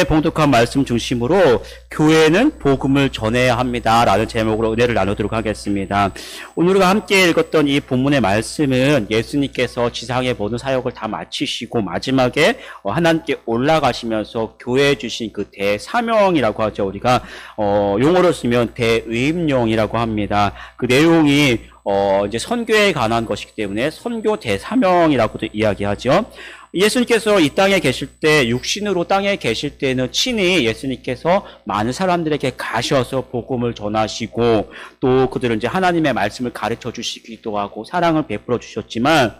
오늘의 봉독한 말씀 중심으로 교회는 복음을 전해야 합니다 라는 제목으로 은혜를 나누도록 하겠습니다. 오늘 우리가 함께 읽었던 이 본문의 말씀은 예수님께서 지상의 모든 사역을 다 마치시고 마지막에 하나님께 올라가시면서 교회에 주신 그 대사명이라고 하죠. 우리가 용어로 쓰면 대의임령이라고 합니다. 그 내용이 이제 선교에 관한 것이기 때문에 선교 대사명이라고도 이야기하죠. 예수님께서 이 땅에 계실 때, 육신으로 땅에 계실 때는 친히 예수님께서 많은 사람들에게 가셔서 복음을 전하시고 또 그들은 이제 하나님의 말씀을 가르쳐 주시기도 하고 사랑을 베풀어 주셨지만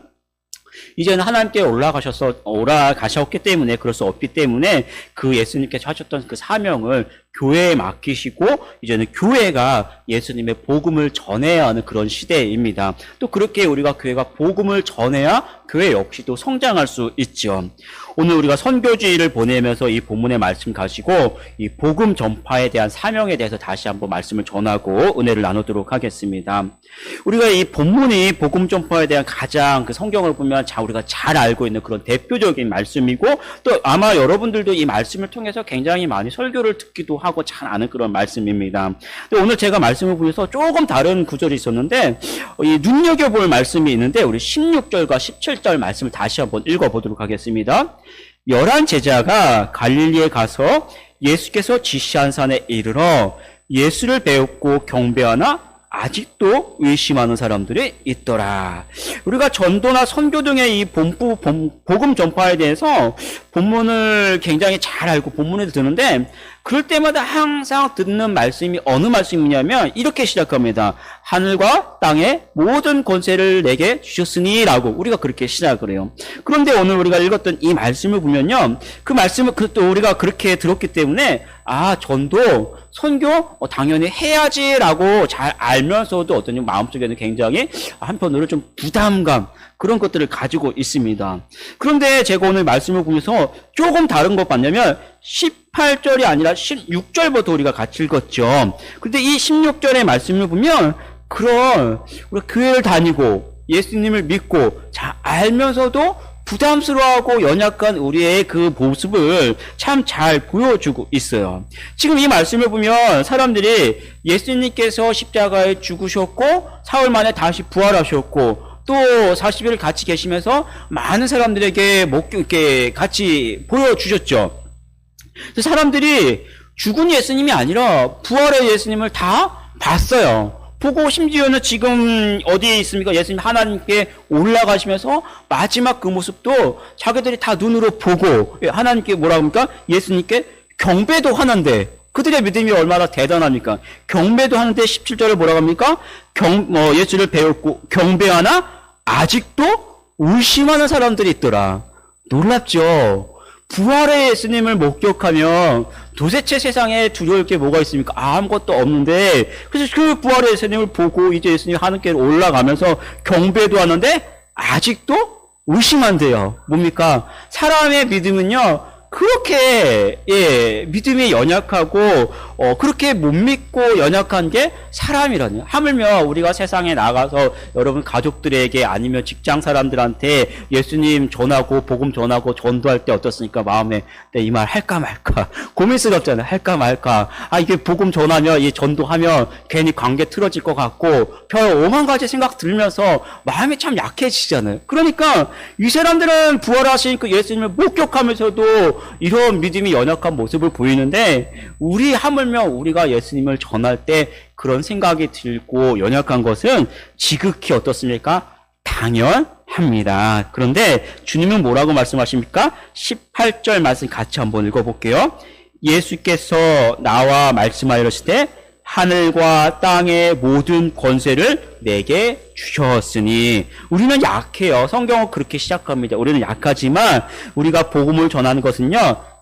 이제는 하나님께 올라가셨기 때문에 그럴 수 없기 때문에 그 예수님께서 하셨던 그 사명을 교회에 맡기시고 이제는 교회가 예수님의 복음을 전해야 하는 그런 시대입니다. 또 그렇게 우리가 교회가 복음을 전해야 교회 역시도 성장할 수 있죠. 오늘 우리가 선교지를 보내면서 이 본문의 말씀 가지고 이 복음 전파에 대한 사명에 대해서 다시 한번 말씀을 전하고 은혜를 나누도록 하겠습니다. 우리가 이 본문이 복음 전파에 대한 가장 그 성경을 보면 우리가 잘 알고 있는 그런 대표적인 말씀이고 또 아마 여러분들도 이 말씀을 통해서 굉장히 많이 설교를 듣기도 하고 잘 아는 그런 말씀입니다. 오늘 제가 말씀을 보면서 조금 다른 구절이 있었는데 이 눈여겨볼 말씀이 있는데 우리 16절과 17절 말씀을 다시 한번 읽어보도록 하겠습니다. 11 제자가 갈릴리에 가서 예수께서 지시한 산에 이르러 예수를 배웠고 경배하나 아직도 의심하는 사람들이 있더라. 우리가 전도나 선교 등의 이 복음 전파에 대해서 본문을 굉장히 잘 알고 본문을 듣는데 그럴 때마다 항상 듣는 말씀이 어느 말씀이냐면 이렇게 시작합니다. 하늘과 땅의 모든 권세를 내게 주셨으니 라고 우리가 그렇게 시작을 해요. 그런데 오늘 우리가 읽었던 이 말씀을 보면요. 그 말씀을 또 우리가 그렇게 들었기 때문에 전도, 선교 당연히 해야지라고 잘 알면서도 어떤 마음속에는 굉장히 한편으로 좀 부담감 그런 것들을 가지고 있습니다. 그런데 제가 오늘 말씀을 보면서 조금 다른 것 봤냐면 18절이 아니라 16절부터 우리가 같이 읽었죠. 근데 이 16절의 말씀을 보면 우리가 교회를 다니고 예수님을 믿고 잘 알면서도 부담스러워하고 연약한 우리의 그 모습을 참 잘 보여주고 있어요. 지금 이 말씀을 보면 사람들이 예수님께서 십자가에 죽으셨고 사흘 만에 다시 부활하셨고 또 40일 같이 계시면서 많은 사람들에게 이렇게 같이 보여주셨죠. 사람들이 죽은 예수님이 아니라 부활의 예수님을 다 봤어요. 보고 심지어는 지금 어디에 있습니까? 예수님 하나님께 올라가시면서 마지막 그 모습도 자기들이 다 눈으로 보고 하나님께 뭐라고 합니까? 예수님께 경배도 하는데 그들의 믿음이 얼마나 대단합니까? 경배도 하는데 17절을 뭐라고 합니까? 예수를 배웠고 경배하나 아직도 의심하는 사람들이 있더라. 놀랍죠? 부활의 예수님을 목격하면 도대체 세상에 두려울 게 뭐가 있습니까? 아무것도 없는데 그래서 그 부활의 예수님을 보고 이제 예수님 하늘께 올라가면서 경배도 하는데 아직도 의심한대요. 뭡니까? 사람의 믿음은요 그렇게 믿음이 연약하고 그렇게 못 믿고 연약한 게 사람이라뇨. 하물며 우리가 세상에 나가서 여러분 가족들에게 아니면 직장 사람들한테 예수님 전하고 복음 전하고 전도할 때 어떻습니까? 마음에 이 말 할까 말까 고민스럽잖아요. 할까 말까. 이게 복음 전하면 이 전도하면 괜히 관계 틀어질 것 같고 별 오만 가지 생각 들면서 마음이 참 약해지잖아요. 그러니까 이 사람들은 부활하신 그 예수님을 목격하면서도 이런 믿음이 연약한 모습을 보이는데 하물며 우리가 예수님을 전할 때 그런 생각이 들고 연약한 것은 지극히 어떻습니까? 당연합니다. 그런데 주님은 뭐라고 말씀하십니까? 18절 말씀 같이 한번 읽어볼게요. 예수께서 나와 말씀하시되 하늘과 땅의 모든 권세를 내게 주셨으니 우리는 약해요. 성경은 그렇게 시작합니다. 우리는 약하지만 우리가 복음을 전하는 것은요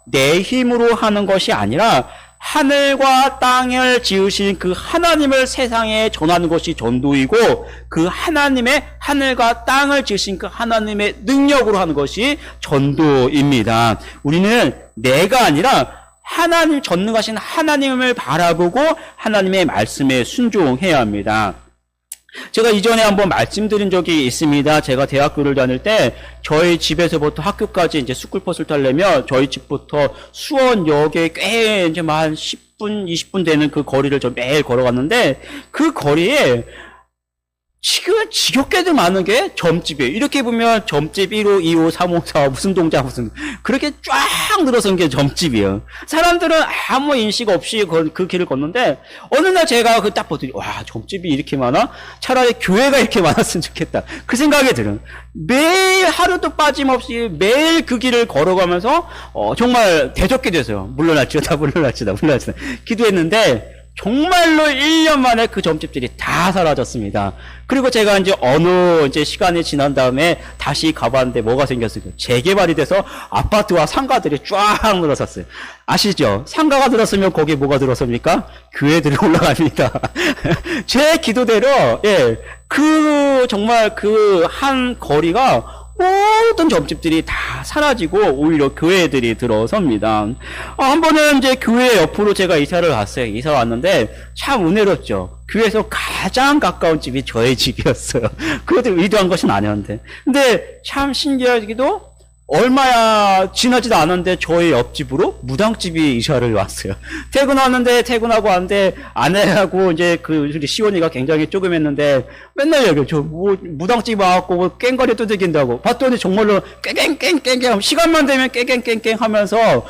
내 힘으로 하는 것이 아니라 하늘과 땅을 지으신 그 하나님을 세상에 전하는 것이 전도이고 그 하늘과 땅을 지으신 그 하나님의 능력으로 하는 것이 전도입니다. 우리는 내가 아니라 하나님 전능하신 하나님을 바라보고 하나님의 말씀에 순종해야 합니다. 제가 이전에 한번 말씀드린 적이 있습니다. 제가 대학교를 다닐 때 저희 집에서부터 학교까지 이제 스쿨버스를 타려면 저희 집부터 수원역에 꽤 이제 한 10분, 20분 되는 그 거리를 저 매일 걸어갔는데 그 거리에 지금 지겹게도 많은 게 점집이에요. 이렇게 보면 점집 1호, 2호, 3호, 4호 무슨 동자 무슨 그렇게 쫙 늘어선 게 점집이에요. 사람들은 아무 인식 없이 그 길을 걷는데 어느 날 제가 그 딱 보더니 와 점집이 이렇게 많아? 차라리 교회가 이렇게 많았으면 좋겠다. 그 생각이 들어요. 매일 하루도 빠짐없이 매일 그 길을 걸어가면서 정말 대적게 돼서요. 물러날지어다 물러날지어다 물러날지어다 기도했는데 정말로 1년 만에 그 점집들이 다 사라졌습니다. 그리고 제가 이제 어느 이제 시간이 지난 다음에 다시 가봤는데 뭐가 생겼어요? 재개발이 돼서 아파트와 상가들이 쫙 늘어섰어요. 아시죠? 상가가 들었으면 거기에 뭐가 들었습니까? 교회들이 올라갑니다. 제 기도대로, 예, 정말 그 한 거리가 모든 점집들이 다 사라지고 오히려 교회들이 들어섭니다. 한 번은 이제 교회 옆으로 제가 이사를 갔어요. 이사 왔는데 참 은혜롭죠. 교회에서 가장 가까운 집이 저의 집이었어요. 그것도 의도한 것은 아니었는데. 근데 참 신기하기도 얼마 지나지도 않았는데 저희 옆집으로 무당집이 이사를 왔어요. 퇴근하고 왔는데 아내하고 이제 우리 시원이가 굉장히 쪼금했는데 맨날 여기 무당집 와갖고 깽거리 두들긴다고 봤더니 정말로 깽깽깽깽 시간만 되면 깽깽깽깽 하면서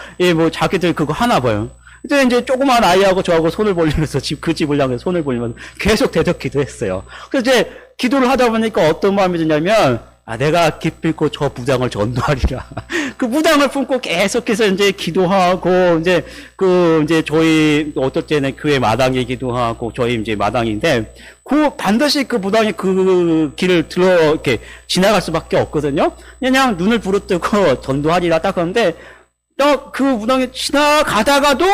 자기들 그거 하나 봐요. 그때 이제 조그만 아이하고 저하고 손을 벌리면서 그 집을 향해서 손을 벌리면서 계속 대적기도 했어요. 그래서 이제 기도를 하다 보니까 어떤 마음이 드냐면 내가 기필코 저 무당을 전도하리라. 그 무당을 품고 계속해서 이제 기도하고, 이제 저희, 어떨 때는 교회 마당에 기도하고, 저희 이제 마당인데, 반드시 그 무당이 그 길을 이렇게 지나갈 수밖에 없거든요? 그냥 눈을 부릅뜨고 전도하리라 딱 하는데, 그 무당이 지나가다가도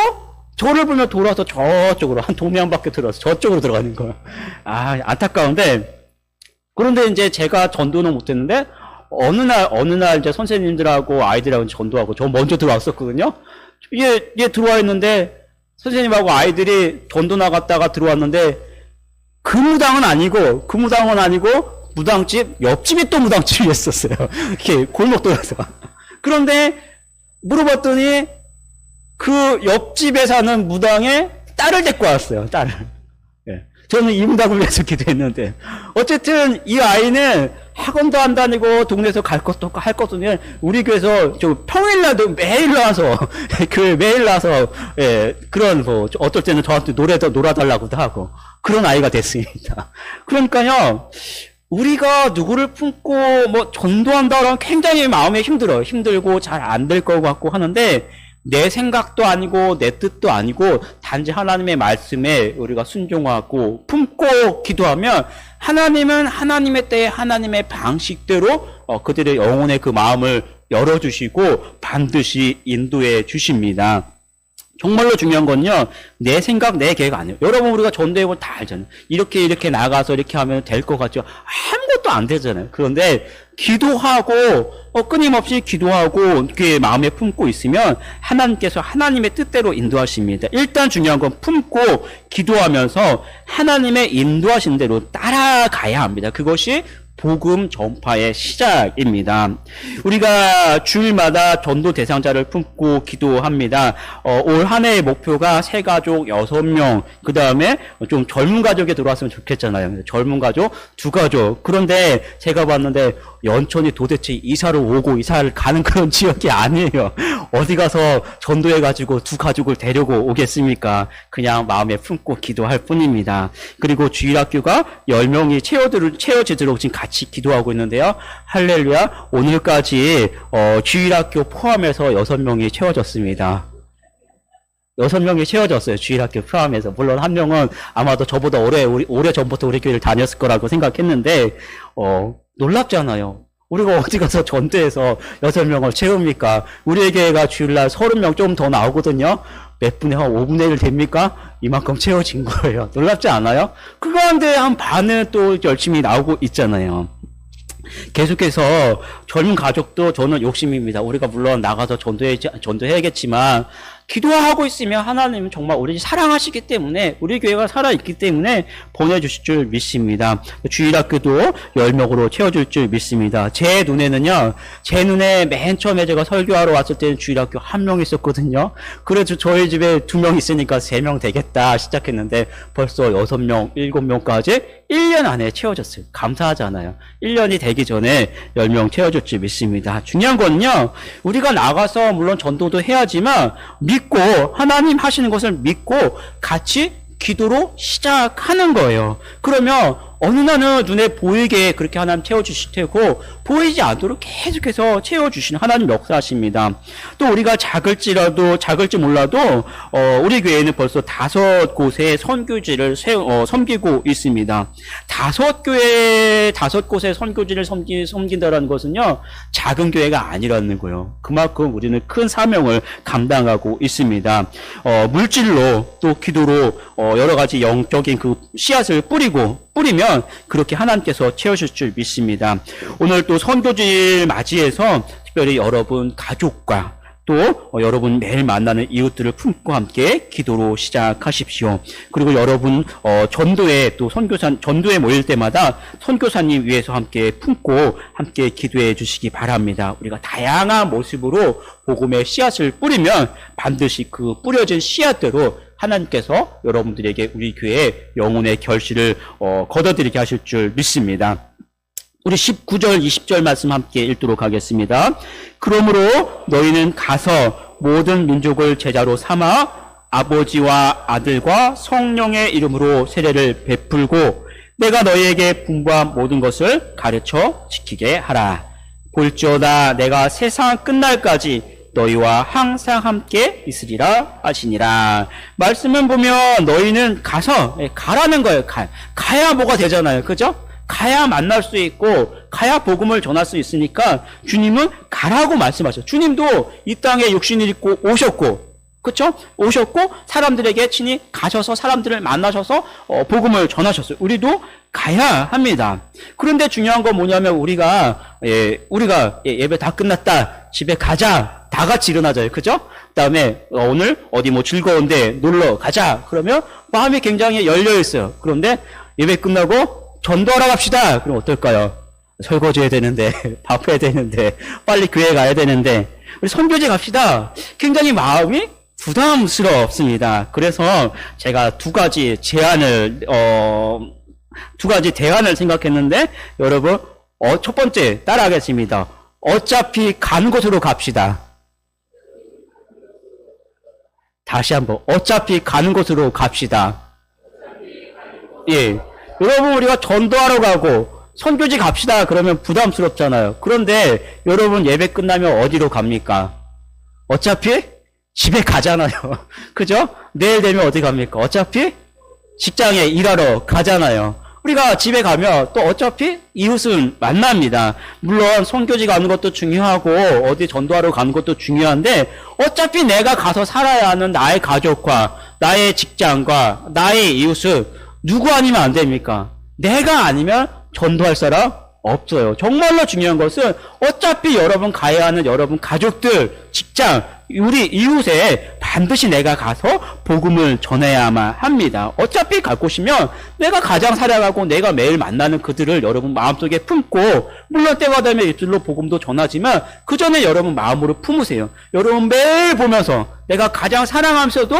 저를 보며 돌아서 저쪽으로, 한 동네 한 바퀴 들어서 저쪽으로 들어가는 거야. 안타까운데, 그런데 이제 제가 전도는 못했는데 어느 날 이제 선생님들하고 아이들하고 전도하고 저 먼저 들어왔었거든요. 얘 들어와 있는데 선생님하고 아이들이 전도 나갔다가 들어왔는데 그 무당은 아니고 무당집 옆집이 또 무당집이었었어요. 이렇게 골목 돌아서. 그런데 물어봤더니 그 옆집에 사는 무당의 딸을 데리고 왔어요. 딸을. 저는 이 무당을 위해서 기도했는데 어쨌든 이 아이는 학원도 안 다니고 동네에서 갈 것도 없고 할 것도 없는 우리 교회에서 좀 평일날도 매일 나와서 교회 매일 나와서 그런 어떨 때는 저한테 놀아달라고도 하고 그런 아이가 됐습니다. 그러니까요 우리가 누구를 품고 전도한다라면 굉장히 마음에 힘들고 잘 안 될 것 같고 하는데 내 생각도 아니고 내 뜻도 아니고 단지 하나님의 말씀에 우리가 순종하고 품고 기도하면 하나님은 하나님의 때에 하나님의 방식대로 그들의 영혼의 그 마음을 열어주시고 반드시 인도해 주십니다. 정말로 중요한 건요, 내 생각, 내 계획 아니에요. 여러분, 우리가 전도해보면 다 알잖아요. 이렇게 나가서 이렇게 하면 될 것 같죠? 아무것도 안 되잖아요. 그런데, 기도하고, 끊임없이 기도하고, 이렇게 마음에 품고 있으면, 하나님께서 하나님의 뜻대로 인도하십니다. 일단 중요한 건 품고, 기도하면서, 하나님의 인도하신 대로 따라가야 합니다. 그것이 복음 전파의 시작입니다. 우리가 주일마다 전도 대상자를 품고 기도합니다. 올 한 해의 목표가 새 가족 6명, 그 다음에 좀 젊은 가족에 들어왔으면 좋겠잖아요. 젊은 가족, 2가족. 그런데 제가 봤는데 연천이 도대체 이사를 가는 그런 지역이 아니에요. 어디 가서 전도해가지고 2가족을 데리고 오겠습니까? 그냥 마음에 품고 기도할 뿐입니다. 그리고 주일학교가 10명이 채워지도록 지금 같이 기도하고 있는데요. 할렐루야. 오늘까지 주일학교 포함해서 6명이 채워졌습니다. 6명이 채워졌어요. 주일학교 포함해서. 물론 한 명은 아마도 저보다 오래 전부터 우리 교회를 다녔을 거라고 생각했는데 놀랍잖아요. 우리가 어디 가서 전도해서 6명을 채웁니까? 우리의 교회가 주일날 30명 좀 더 나오거든요. 몇 분의 한 5분의 1 됩니까? 이만큼 채워진 거예요. 놀랍지 않아요? 그 가운데 한 반은 또 열심히 나오고 있잖아요. 계속해서 젊은 가족도 저는 욕심입니다. 우리가 물론 나가서 전도해야겠지만 기도하고 있으면 하나님은 정말 우리를 사랑하시기 때문에 우리 교회가 살아있기 때문에 보내주실 줄 믿습니다. 주일학교도 10명으로 채워줄 줄 믿습니다. 제 눈에는요, 제 눈에 맨 처음에 제가 설교하러 왔을 때는 주일학교 1명 있었거든요. 그래서 저희 집에 2명 있으니까 3명 되겠다 시작했는데 벌써 6명, 7명까지 1년 안에 채워졌어요. 감사하잖아요. 1년이 되기 전에 10명 채워줄 줄 믿습니다. 중요한 건요, 우리가 나가서 물론 전도도 해야지만 믿고 하나님 하시는 것을 믿고 같이 기도로 시작하는 거예요. 그러면 어느 날은 눈에 보이게 그렇게 하나님 채워주실 테고 보이지 않도록 계속해서 채워주시는 하나님 역사하십니다. 또 우리가 작을지 몰라도 우리 교회는 벌써 5곳의 선교지를 섬기고 있습니다. 5곳의 선교지를 섬긴다는 것은요, 작은 교회가 아니라는 거예요. 그만큼 우리는 큰 사명을 감당하고 있습니다. 물질로 또 기도로 여러 가지 영적인 그 씨앗을 뿌리면 그렇게 하나님께서 채우실 줄 믿습니다. 오늘 또 선교지를 맞이해서 특별히 여러분 가족과 또 여러분 매일 만나는 이웃들을 품고 함께 기도로 시작하십시오. 그리고 여러분 전도에 또 전도에 모일 때마다 선교사님 위해서 함께 품고 함께 기도해 주시기 바랍니다. 우리가 다양한 모습으로 복음의 씨앗을 뿌리면 반드시 그 뿌려진 씨앗대로 하나님께서 여러분들에게 우리 교회의 영혼의 결실을 거둬들이게 하실 줄 믿습니다. 우리 19절, 20절 말씀 함께 읽도록 하겠습니다. 그러므로 너희는 가서 모든 민족을 제자로 삼아 아버지와 아들과 성령의 이름으로 세례를 베풀고 내가 너희에게 분부한 모든 것을 가르쳐 지키게 하라. 볼지어다 내가 세상 끝날까지 너희와 항상 함께 있으리라 하시니라. 말씀을 보면 너희는 가라는 거예요. 가야 뭐가 되잖아요. 그죠? 가야 만날 수 있고 가야 복음을 전할 수 있으니까 주님은 가라고 말씀하셨어요. 주님도 이 땅에 육신을 입고 오셨고, 그렇죠? 오셨고 사람들에게 친히 가셔서 사람들을 만나셔서 복음을 전하셨어요. 우리도 가야 합니다. 그런데 중요한 건 뭐냐면 우리가 예배 다 끝났다, 집에 가자, 다 같이 일어나자요. 그죠? 그다음에 오늘 어디 뭐 즐거운데 놀러 가자. 그러면 마음이 굉장히 열려 있어요. 그런데 예배 끝나고 전도하러 갑시다. 그럼 어떨까요? 설거지 해야 되는데, 밥 해야 되는데, 빨리 교회 가야 되는데, 우리 선교제 갑시다. 굉장히 마음이 부담스럽습니다. 그래서 제가 두 가지 대안을 생각했는데, 여러분, 첫 번째 따라하겠습니다. 어차피 간 곳으로 갑시다. 다시 한번, 어차피 가는 곳으로 갑시다. 예. 여러분, 우리가 전도하러 가고 선교지 갑시다 그러면 부담스럽잖아요. 그런데 여러분 예배 끝나면 어디로 갑니까? 어차피 집에 가잖아요. 그죠? 내일 되면 어디 갑니까? 어차피 직장에 일하러 가잖아요. 우리가 집에 가면 또 어차피 이웃은 만납니다. 물론 선교지 가는 것도 중요하고 어디 전도하러 가는 것도 중요한데 어차피 내가 가서 살아야 하는 나의 가족과 나의 직장과 나의 이웃은 누구 아니면 안 됩니까? 내가 아니면 전도할 사람 없어요. 정말로 중요한 것은 어차피 여러분 가야 하는 여러분 가족들, 직장, 우리 이웃에 반드시 내가 가서 복음을 전해야만 합니다. 어차피 갈 곳이면 내가 가장 사랑하고 내가 매일 만나는 그들을 여러분 마음속에 품고, 물론 때가 되면 입술로 복음도 전하지만 그 전에 여러분 마음으로 품으세요. 여러분 매일 보면서 내가 가장 사랑하면서도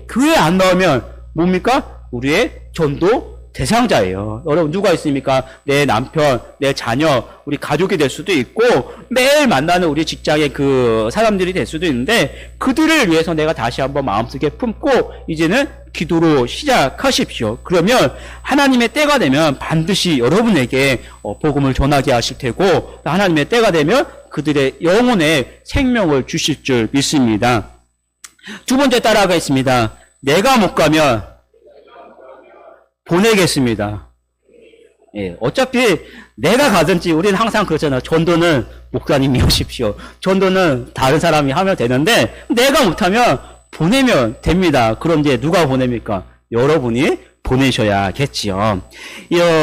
교회 안 나오면 뭡니까? 우리의 전도 대상자예요. 여러분 누가 있습니까? 내 남편, 내 자녀, 우리 가족이 될 수도 있고 매일 만나는 우리 직장의 그 사람들이 될 수도 있는데 그들을 위해서 내가 다시 한번 마음속에 품고 이제는 기도로 시작하십시오. 그러면 하나님의 때가 되면 반드시 여러분에게 복음을 전하게 하실 테고 하나님의 때가 되면 그들의 영혼에 생명을 주실 줄 믿습니다. 두 번째 따라가겠습니다. 내가 못 가면 보내겠습니다. 예, 어차피 내가 가든지 우리는 항상 그렇잖아요. 전도는 목사님이 하십시오. 전도는 다른 사람이 하면 되는데 내가 못하면 보내면 됩니다. 그럼 이제 누가 보냅니까? 여러분이 보내셔야겠지요.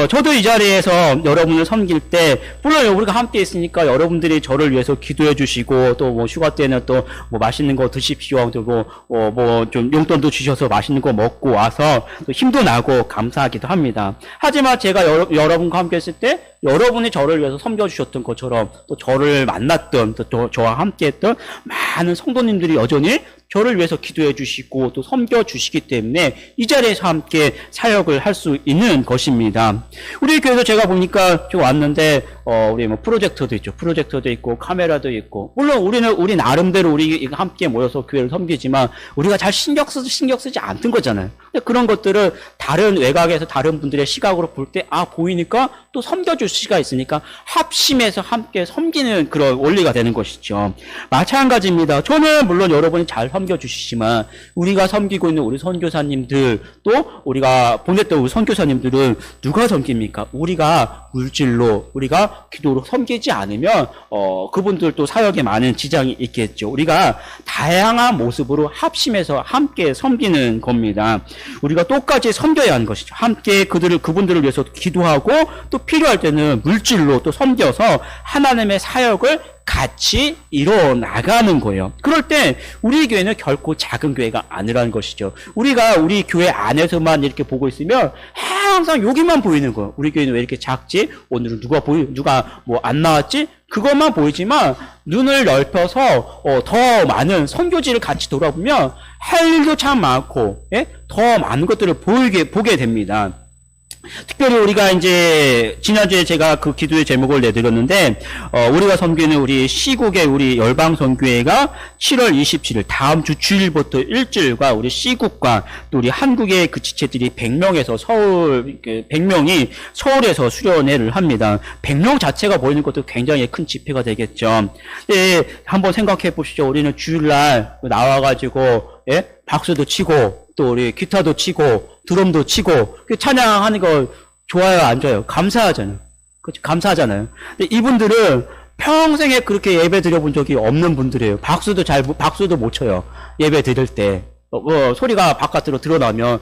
저도 이 자리에서 여러분을 섬길 때, 물론 우리가 함께 있으니까 여러분들이 저를 위해서 기도해 주시고, 또 뭐 휴가 때는 또 뭐 맛있는 거 드십시오. 또 뭐 좀 용돈도 주셔서 맛있는 거 먹고 와서 또 힘도 나고 감사하기도 합니다. 하지만 제가 여러분과 함께 있을 때, 여러분이 저를 위해서 섬겨주셨던 것처럼 또 저를 만났던 또 저와 함께했던 많은 성도님들이 여전히 저를 위해서 기도해 주시고 또 섬겨 주시기 때문에 이 자리에서 함께 사역을 할 수 있는 것입니다. 우리 교회도 제가 보니까 좀 왔는데 우리 뭐 프로젝터도 있고 카메라도 있고, 물론 우리 나름대로 우리 함께 모여서 교회를 섬기지만 우리가 잘 신경 쓰지 않던 거잖아요. 근데 그런 것들을 다른 외곽에서 다른 분들의 시각으로 볼 때 보이니까 또 섬겨줄 수가 있으니까 합심해서 함께 섬기는 그런 원리가 되는 것이죠. 마찬가지입니다. 저는 물론 여러분이 잘 섬겨주시지만 우리가 섬기고 있는 우리 선교사님들, 또 우리가 보냈던 우리 선교사님들은 누가 섬깁니까? 우리가 물질로, 우리가 기도로 섬기지 않으면 그분들도 사역에 많은 지장이 있겠죠. 우리가 다양한 모습으로 합심해서 함께 섬기는 겁니다. 우리가 똑같이 섬겨야 하는 것이죠. 함께 그분들을 위해서 기도하고 또 필요할 때는 물질로 또 섬겨서 하나님의 사역을 같이 이뤄 나가는 거예요. 그럴 때 우리 교회는 결코 작은 교회가 아니라는 것이죠. 우리가 우리 교회 안에서만 이렇게 보고 있으면 항상 여기만 보이는 거예요. 우리 교회는 왜 이렇게 작지? 오늘은 누가 뭐 안 나왔지? 그것만 보이지만 눈을 넓혀서 더 많은 선교지를 같이 돌아보면 할 일도 참 많고, 예? 더 많은 것들을 보게 됩니다. 특별히 우리가 이제 지난주에 제가 그 기도의 제목을 내드렸는데 우리가 섬기는 우리 시국의 우리 열방선교회가 7월 27일 다음 주 주일부터 일주일과 우리 시국과 또 우리 한국의 그 지체들이 100명에서 100명이 서울에서 수련회를 합니다. 100명 자체가 모이는 것도 굉장히 큰 집회가 되겠죠. 네, 한번 생각해 보시죠. 우리는 주일날 나와가지고, 예? 박수도 치고 또 우리 기타도 치고 드럼도 치고 찬양하는 거 좋아요, 안 좋아요? 감사하잖아요. 그렇죠? 감사하잖아요. 근데 이분들은 평생에 그렇게 예배 드려본 적이 없는 분들이에요. 박수도 못 쳐요. 예배 드릴 때. 소리가 바깥으로 드러나면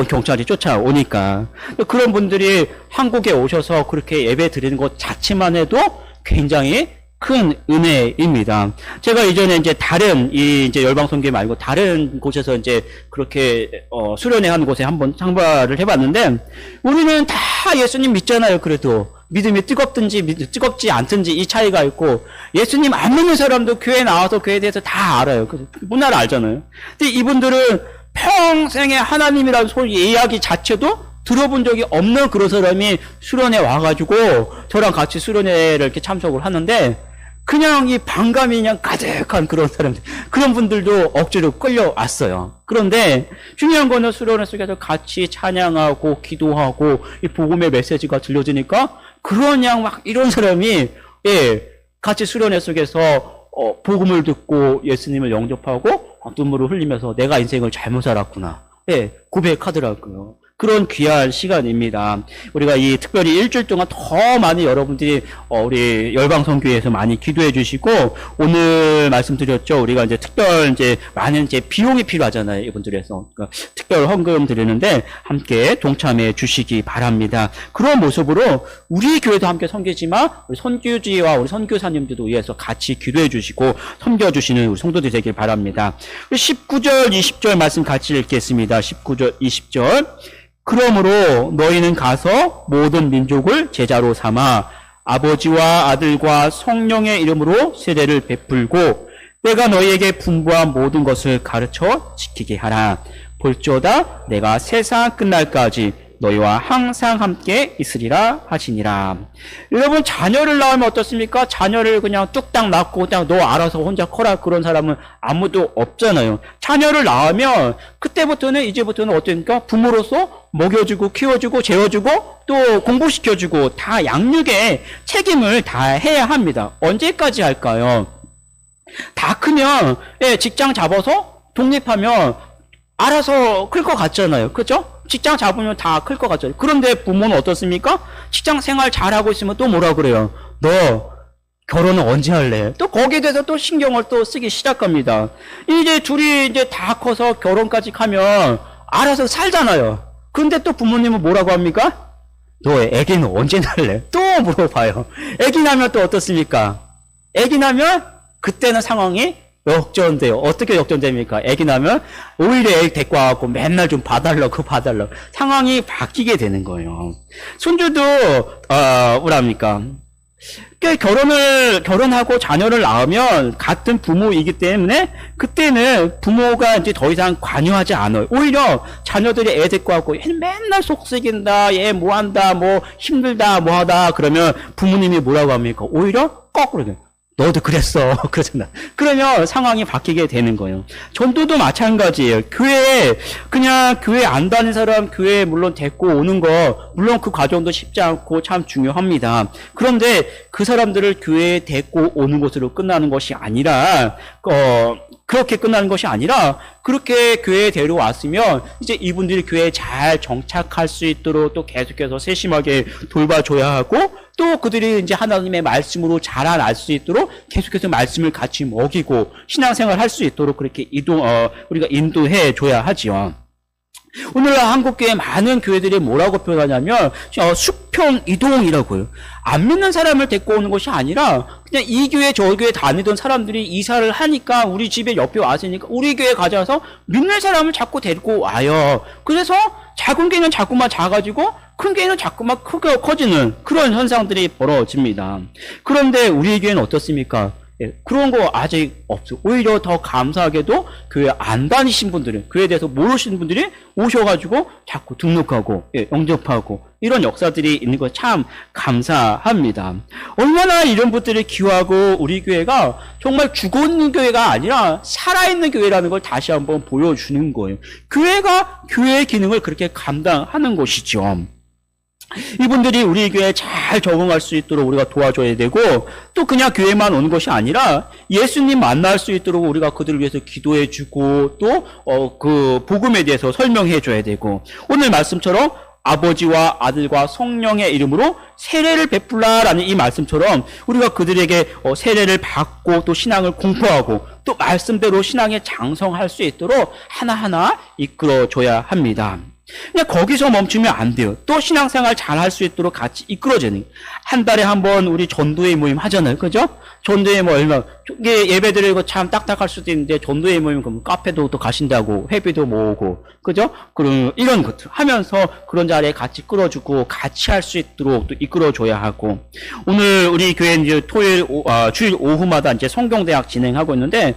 경찰이 쫓아오니까. 그런 분들이 한국에 오셔서 그렇게 예배 드리는 것 자체만 해도 굉장히 큰 은혜입니다. 제가 이전에 이제 다른 이제 열방선교 말고 다른 곳에서 이제 그렇게 수련회 한 곳에 한번 참가를 해봤는데, 우리는 다 예수님 믿잖아요. 그래도 믿음이 뜨겁지 않든지 이 차이가 있고, 예수님 안 믿는 사람도 교회 나와서 교회에 대해서 다 알아요. 문화를 알잖아요. 근데 이분들은 평생에 하나님이라는 소리 이야기 자체도 들어본 적이 없는 그런 사람이 수련회 와가지고 저랑 같이 수련회를 이렇게 참석을 하는데, 그냥 이 반감이 그냥 가득한 그런 사람들, 그런 분들도 억지로 끌려왔어요. 그런데 중요한 거는 수련회 속에서 같이 찬양하고 기도하고 이 복음의 메시지가 들려지니까 그냥 막 이런 사람이, 예, 같이 수련회 속에서 복음을 듣고 예수님을 영접하고 눈물을 흘리면서 내가 인생을 잘못 살았구나, 예, 고백하더라고요. 그런 귀한 시간입니다. 우리가 이 특별히 일주일 동안 더 많이 여러분들이 우리 열방선교회에서 많이 기도해 주시고, 오늘 말씀드렸죠. 우리가 이제 많은 비용이 필요하잖아요. 이분들에서. 그러니까 특별 헌금 드리는데 함께 동참해 주시기 바랍니다. 그런 모습으로 우리 교회도 함께 섬기지만 우리 선교지와 우리 선교사님들도 위해서 같이 기도해 주시고 섬겨 주시는 우리 성도들이 되길 바랍니다. 19절, 20절 말씀 같이 읽겠습니다. 19절, 20절. 그러므로 너희는 가서 모든 민족을 제자로 삼아 아버지와 아들과 성령의 이름으로 세례를 베풀고 내가 너희에게 분부한 모든 것을 가르쳐 지키게 하라. 볼지어다 내가 세상 끝날까지 너희와 항상 함께 있으리라 하시니라. 여러분, 자녀를 낳으면 어떻습니까? 자녀를 그냥 뚝딱 낳고 그냥 너 알아서 혼자 커라, 그런 사람은 아무도 없잖아요. 자녀를 낳으면 그때부터는, 이제부터는 어떻습니까? 부모로서 먹여주고 키워주고 재워주고 또 공부시켜주고 다 양육의 책임을 다 해야 합니다. 언제까지 할까요? 다 크면, 예, 직장 잡아서 독립하면 알아서 클 것 같잖아요. 그죠? 직장 잡으면 다 클 것 같죠. 그런데 부모는 어떻습니까? 직장 생활 잘하고 있으면 또 뭐라 그래요? 너 결혼은 언제 할래? 또 거기에 대해서 또 신경을 또 쓰기 시작합니다. 이제 둘이 이제 다 커서 결혼까지 하면 알아서 살잖아요. 그런데 또 부모님은 뭐라고 합니까? 너 애기는 언제 낳을래? 또 물어봐요. 애기 낳으면 또 어떻습니까? 애기 낳으면 그때는 상황이 역전돼요. 어떻게 역전됩니까? 애기 낳으면 오히려 애기 데리고 와갖고 맨날 좀 봐달라고 상황이 바뀌게 되는 거예요. 손주도 뭐랍니까? 결혼하고 자녀를 낳으면 같은 부모이기 때문에 그때는 부모가 이제 더 이상 관여하지 않아요. 오히려 자녀들이 애 데리고 와갖고 얘는 맨날 속썩인다, 얘 뭐한다, 뭐 힘들다, 뭐하다 그러면 부모님이 뭐라고 합니까? 오히려 거꾸로 너도 그랬어. 그러잖아. 그러면 상황이 바뀌게 되는 거예요. 전도도 마찬가지예요. 그냥 교회 안 다니는 사람 교회에 물론 데리고 오는 거, 물론 그 과정도 쉽지 않고 참 중요합니다. 그런데 그 사람들을 교회에 데리고 오는 것으로 끝나는 것이 아니라, 그렇게 끝나는 것이 아니라, 그렇게 교회에 데려왔으면, 이제 이분들이 교회에 잘 정착할 수 있도록 또 계속해서 세심하게 돌봐줘야 하고, 또 그들이 이제 하나님의 말씀으로 자라날 수 있도록 계속해서 말씀을 같이 먹이고 신앙생활 할 수 있도록 그렇게 우리가 인도해 줘야 하지요. 오늘날 한국교회 많은 교회들이 뭐라고 표현하냐면 수평 이동이라고요. 안 믿는 사람을 데리고 오는 것이 아니라 그냥 이 교회 저 교회 다니던 사람들이 이사를 하니까 우리 집에 옆에 왔으니까 우리 교회 가져와서 믿는 사람을 자꾸 데리고 와요. 그래서 작은 교회는 자꾸만 작아지고 큰 교회는 자꾸만 크게 커지는 그런 현상들이 벌어집니다. 그런데 우리 교회는 어떻습니까? 그런 거 아직 없어요. 오히려 더 감사하게도 교회 안 다니신 분들은, 교회에 대해서 모르시는 분들이 오셔가지고 자꾸 등록하고, 영접하고, 이런 역사들이 있는 거 참 감사합니다. 얼마나 이런 분들을 기여하고 우리 교회가 정말 죽어있는 교회가 아니라 살아있는 교회라는 걸 다시 한번 보여주는 거예요. 교회가 교회의 기능을 그렇게 감당하는 것이죠. 이분들이 우리 교회에 잘 적응할 수 있도록 우리가 도와줘야 되고 또 그냥 교회만 오는 것이 아니라 예수님 만날 수 있도록 우리가 그들을 위해서 기도해주고 또 그 복음에 대해서 설명해줘야 되고 오늘 말씀처럼 아버지와 아들과 성령의 이름으로 세례를 베풀라라는 이 말씀처럼 우리가 그들에게 세례를 받고 또 신앙을 공부하고 또 말씀대로 신앙에 장성할 수 있도록 하나하나 이끌어줘야 합니다. 그냥 거기서 멈추면 안 돼요. 또 신앙생활 잘 할 수 있도록 같이 이끌어주는. 한 달에 한 번 우리 전도회 모임 하잖아요. 그죠? 전도회 뭐 얼마, 이게 예배 드리고 참 딱딱할 수도 있는데 전도회 모임 그럼 카페도 또 가신다고 회비도 모으고. 그죠? 그럼 이런 것들 하면서 그런 자리에 같이 끌어주고 같이 할 수 있도록 또 이끌어줘야 하고. 오늘 우리 교회는 이제 주일 오후마다 이제 성경대학 진행하고 있는데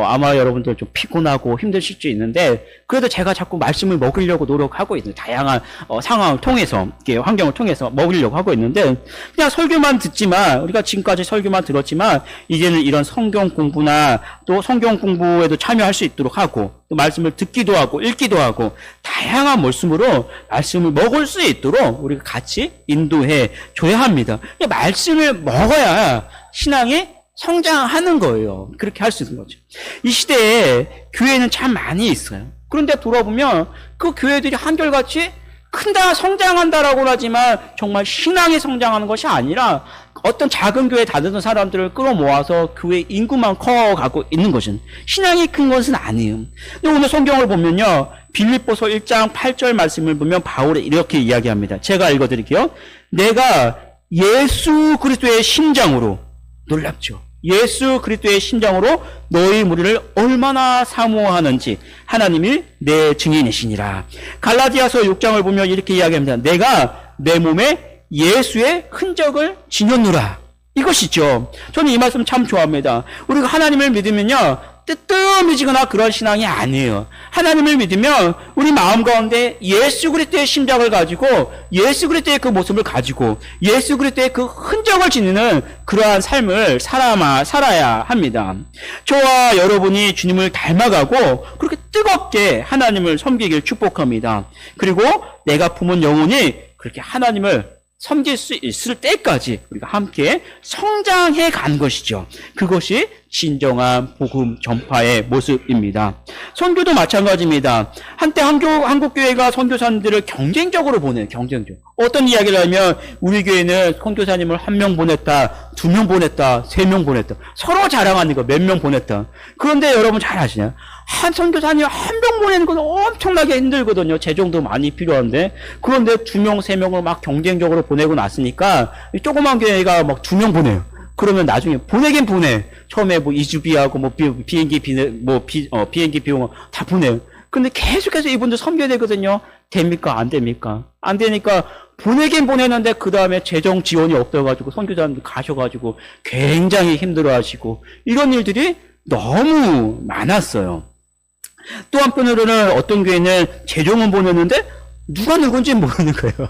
아마 여러분들 좀 피곤하고 힘드실 수 있는데 그래도 제가 자꾸 말씀을 먹으려고 노력하고 있는 다양한 상황을 통해서 환경을 통해서 먹으려고 하고 있는데 그냥 설교만 듣지만 우리가 지금까지 설교만 들었지만 이제는 이런 성경 공부나 또 성경 공부에도 참여할 수 있도록 하고 또 말씀을 듣기도 하고 읽기도 하고 다양한 말씀으로 말씀을 먹을 수 있도록 우리가 같이 인도해 줘야 합니다. 말씀을 먹어야 신앙이 성장하는 거예요. 그렇게 할 수 있는 거죠. 이 시대에 교회는 참 많이 있어요. 그런데 돌아보면 그 교회들이 한결같이 큰다, 성장한다라고는 하지만 정말 신앙이 성장하는 것이 아니라 어떤 작은 교회에 다니던 사람들을 끌어모아서 교회 인구만 커가고 있는 것은 신앙이 큰 것은 아니에요. 근데 오늘 성경을 보면요. 빌립보서 1장 8절 말씀을 보면 바울이 이렇게 이야기합니다. 제가 읽어드릴게요. 내가 예수 그리스도의 심장으로 놀랍죠. 예수 그리스도의 심장으로 너희 무리를 얼마나 사모하는지 하나님이 내 증인이시니라. 갈라디아서 6장을 보면 이렇게 이야기합니다. 내가 내 몸에 예수의 흔적을 지녔노라. 이것이죠. 저는 이 말씀 참 좋아합니다. 우리가 하나님을 믿으면요. 뜨뜻해지거나 그런 신앙이 아니에요. 하나님을 믿으면 우리 마음 가운데 예수 그리스도의 심장을 가지고 예수 그리스도의 그 모습을 가지고 예수 그리스도의 그 흔적을 지니는 그러한 삶을 살아야 합니다. 저와 여러분이 주님을 닮아가고 그렇게 뜨겁게 하나님을 섬기길 축복합니다. 그리고 내가 품은 영혼이 그렇게 하나님을 섬길 수 있을 때까지 우리가 함께 성장해 간 것이죠. 그것이 진정한 복음 전파의 모습입니다. 선교도 마찬가지입니다. 한때 한국교회가 선교사님들을 경쟁적으로 보내요. 경쟁적. 어떤 이야기를 하면 우리 교회는 선교사님을 1명 보냈다, 2명 보냈다, 3명 보냈다. 서로 자랑하는 거 몇 명 보냈다. 그런데 여러분 잘 아시나요? 한 선교사님 한 명 보내는 건 엄청나게 힘들거든요. 재정도 많이 필요한데. 그런데 2명, 3명을 막 경쟁적으로 보내고 났으니까 이 조그만 교회가 막 2명 보내요. 그러면 나중에 보내긴 보내. 처음에 뭐 이주비하고 뭐 비행기 비행기 비용 다 보내요. 근데 계속해서 이분들 섬겨야 되거든요. 됩니까? 안 됩니까? 안 되니까 보내긴 보내는데 그 다음에 재정 지원이 없어가지고 선교사님들 가셔가지고 굉장히 힘들어하시고 이런 일들이 너무 많았어요. 또 한편으로는 어떤 교회는 재정은 보냈는데 누가 누군지 모르는 거예요.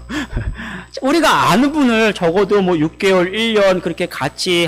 우리가 아는 분을 적어도 뭐 6개월, 1년 그렇게 같이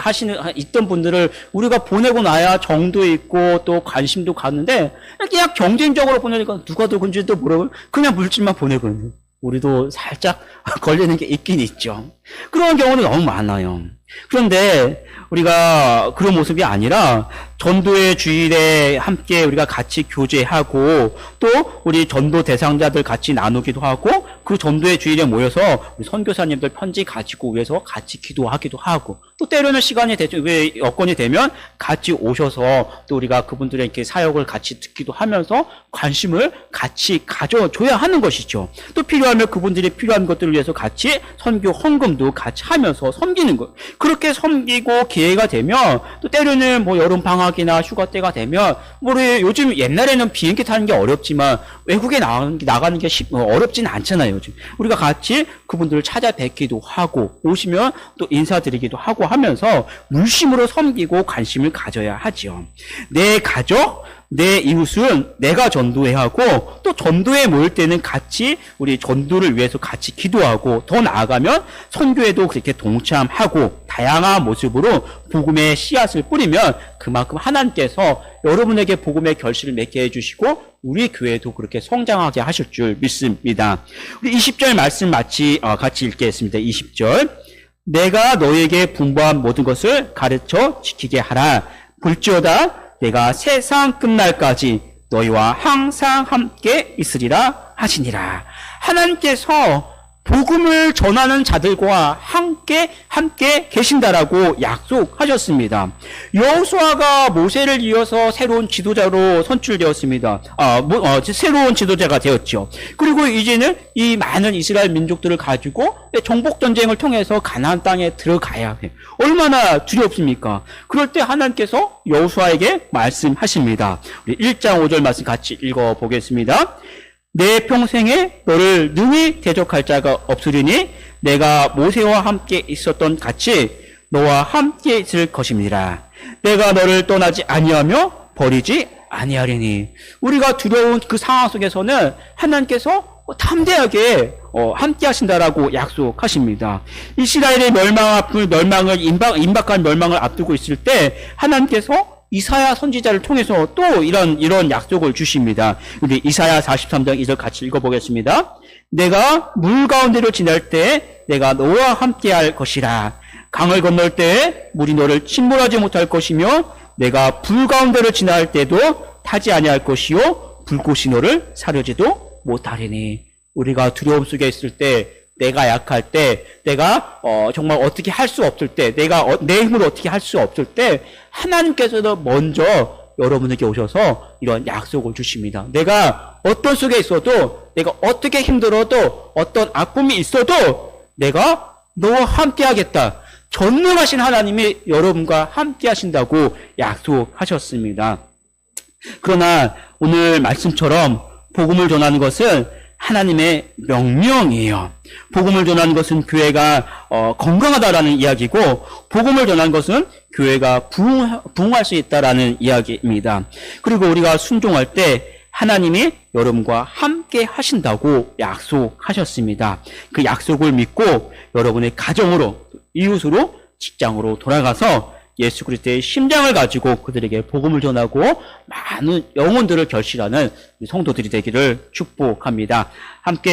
있던 분들을 우리가 보내고 나야 정도 있고 또 관심도 갔는데 그냥 경쟁적으로 보내니까 누가 누군지도 모르고 그냥 물질만 보내거든요. 우리도 살짝 걸리는 게 있긴 있죠. 그런 경우는 너무 많아요. 그런데 우리가 그런 모습이 아니라 전도의 주일에 함께 우리가 같이 교제하고 또 우리 전도 대상자들 같이 나누기도 하고 그 전도의 주일에 모여서 우리 선교사님들 편지 가지고 위해서 같이 기도하기도 하고 또 때로는 시간이 왜 여건이 되면 같이 오셔서 또 우리가 그분들의 이렇게 사역을 같이 듣기도 하면서 관심을 같이 가져줘야 하는 것이죠. 또 필요하면 그분들이 필요한 것들을 위해서 같이 선교 헌금도 같이 하면서 섬기는 것. 그렇게 섬기고 기회가 되면 또 때로는 뭐 여름 방학이나 휴가 때가 되면 우리 요즘 옛날에는 비행기 타는 게 어렵지만 외국에 나가는 게 어렵진 않잖아요. 요즘 우리가 같이 그분들을 찾아뵙기도 하고 오시면 또 인사드리기도 하고 하면서 물심으로 섬기고 관심을 가져야 하죠. 내 가족, 내 이웃은 내가 전도해야 하고 또 전도에 모일 때는 같이 우리 전도를 위해서 같이 기도하고 더 나아가면 선교에도 그렇게 동참하고 다양한 모습으로 복음의 씨앗을 뿌리면 그만큼 하나님께서 여러분에게 복음의 결실을 맺게 해주시고 우리 교회도 그렇게 성장하게 하실 줄 믿습니다. 우리 20절 말씀 같이 읽겠습니다. 20절 내가 너에게 분부한 모든 것을 가르쳐 지키게 하라. 볼지어다 내가 세상 끝날까지 너희와 항상 함께 있으리라 하시니라. 하나님께서 복음을 전하는 자들과 함께 계신다라고 약속하셨습니다. 여호수아가 모세를 이어서 새로운 지도자로 선출되었습니다. 새로운 지도자가 되었죠. 그리고 이제는 이 많은 이스라엘 민족들을 가지고 정복 전쟁을 통해서 가나안 땅에 들어가야 해. 얼마나 두렵습니까? 그럴 때 하나님께서 여호수아에게 말씀하십니다. 우리 1장 5절 말씀 같이 읽어보겠습니다. 내 평생에 너를 능히 대적할 자가 없으리니 내가 모세와 함께 있었던 같이 너와 함께 있을 것입니다. 내가 너를 떠나지 아니하며 버리지 아니하리니. 우리가 두려운 그 상황 속에서는 하나님께서 담대하게 함께 하신다라고 약속하십니다. 이스라엘의 임박한 멸망을 앞두고 있을 때 하나님께서 이사야 선지자를 통해서 또 이런 약속을 주십니다. 우리 이사야 43장 2절 같이 읽어보겠습니다. 내가 물 가운데로 지날 때 내가 너와 함께할 것이라. 강을 건널 때 물이 너를 침몰하지 못할 것이며 내가 불 가운데로 지날 때도 타지 아니할 것이요 불꽃이 너를 사려지도 못하리니. 우리가 두려움 속에 있을 때 내가 약할 때, 내가 정말 어떻게 할 수 없을 때, 내가 내 힘으로 어떻게 할 수 없을 때 하나님께서도 먼저 여러분에게 오셔서 이런 약속을 주십니다. 내가 어떤 속에 있어도, 내가 어떻게 힘들어도, 어떤 아픔이 있어도 내가 너와 함께 하겠다. 전능하신 하나님이 여러분과 함께 하신다고 약속하셨습니다. 그러나 오늘 말씀처럼 복음을 전하는 것은 하나님의 명령이에요. 복음을 전하는 것은 교회가 건강하다라는 이야기고 복음을 전하는 것은 교회가 부흥할 수 있다라는 이야기입니다. 그리고 우리가 순종할 때 하나님이 여러분과 함께 하신다고 약속하셨습니다. 그 약속을 믿고 여러분의 가정으로, 이웃으로, 직장으로 돌아가서 예수 그리스도의 심장을 가지고 그들에게 복음을 전하고 많은 영혼들을 결실하는 성도들이 되기를 축복합니다. 함께